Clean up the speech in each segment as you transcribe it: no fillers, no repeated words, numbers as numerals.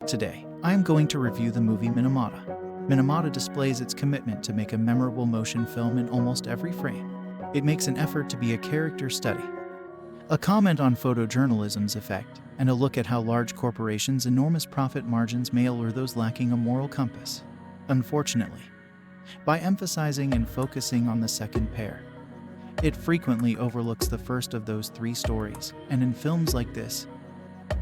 Today, I am going to review the movie Minamata. Minamata displays its commitment to make a memorable motion film in almost every frame. It makes an effort to be a character study, a comment on photojournalism's effect, and a look at how large corporations' enormous profit margins may allure those lacking a moral compass. Unfortunately, by emphasizing and focusing on the second pair, it frequently overlooks the first of those three stories, and in films like this,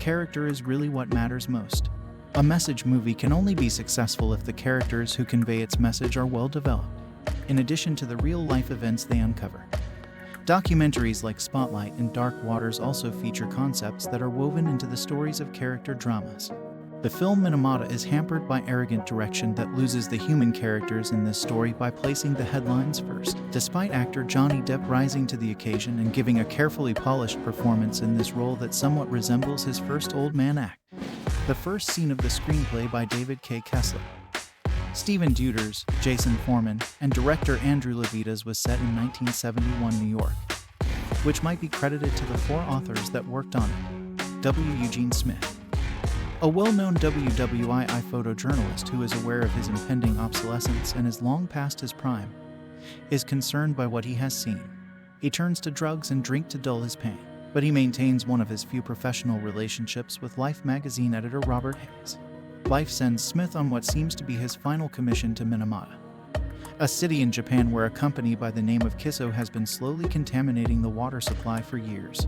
character is really what matters most. A message movie can only be successful if the characters who convey its message are well developed, in addition to the real-life events they uncover. Documentaries like Spotlight and Dark Waters also feature concepts that are woven into the stories of character dramas. The film Minamata is hampered by arrogant direction that loses the human characters in this story by placing the headlines first. Despite actor Johnny Depp rising to the occasion and giving a carefully polished performance in this role that somewhat resembles his first old man act. The first scene of the screenplay by David K. Kessler, Stephen Deuters, Jason Foreman, and director Andrew Levitas was set in 1971 New York, which might be credited to the four authors that worked on it. W. Eugene Smith, a well-known WWII photojournalist who is aware of his impending obsolescence and is long past his prime, is concerned by what he has seen. He turns to drugs and drink to dull his pain, but he maintains one of his few professional relationships with Life magazine editor Robert Hicks. Life sends Smith on what seems to be his final commission to Minamata, a city in Japan where a company by the name of Kiso has been slowly contaminating the water supply for years,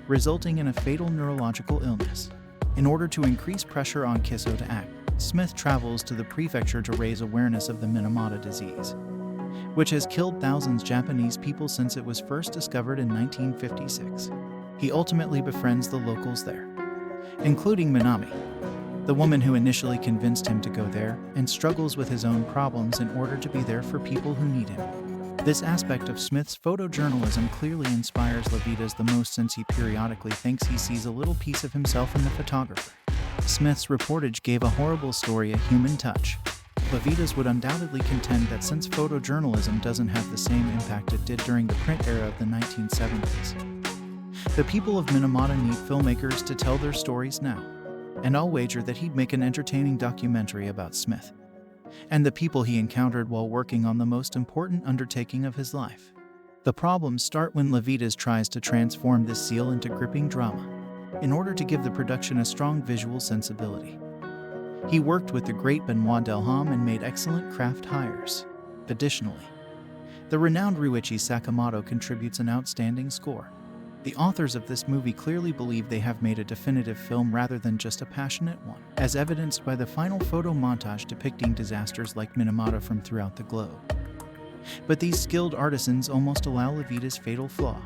resulting in a fatal neurological illness. In order to increase pressure on Kiso to act, Smith travels to the prefecture to raise awareness of the Minamata disease, which has killed thousands of Japanese people since it was first discovered in 1956. He ultimately befriends the locals there, including Minami, the woman who initially convinced him to go there, and struggles with his own problems in order to be there for people who need him. This aspect of Smith's photojournalism clearly inspires Levitas the most, since he periodically thinks he sees a little piece of himself in the photographer. Smith's reportage gave a horrible story a human touch. Levitas would undoubtedly contend that since photojournalism doesn't have the same impact it did during the print era of the 1970s, the people of Minamata need filmmakers to tell their stories now. And I'll wager that he'd make an entertaining documentary about Smith and the people he encountered while working on the most important undertaking of his life. The problems start when Levitas tries to transform this seal into gripping drama in order to give the production a strong visual sensibility. He worked with the great Benoit Delhomme and made excellent craft hires. Additionally, the renowned Ryuichi Sakamoto contributes an outstanding score. The authors of this movie clearly believe they have made a definitive film rather than just a passionate one, as evidenced by the final photo montage depicting disasters like Minamata from throughout the globe. But these skilled artisans almost allow Levitas' fatal flaw.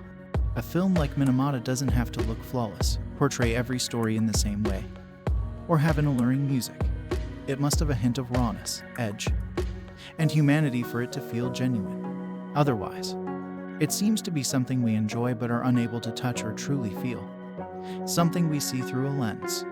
A film like Minamata doesn't have to look flawless, portray every story in the same way, or have an alluring music. It must have a hint of rawness, edge, and humanity for it to feel genuine. Otherwise, it seems to be something we enjoy but are unable to touch or truly feel. Something we see through a lens.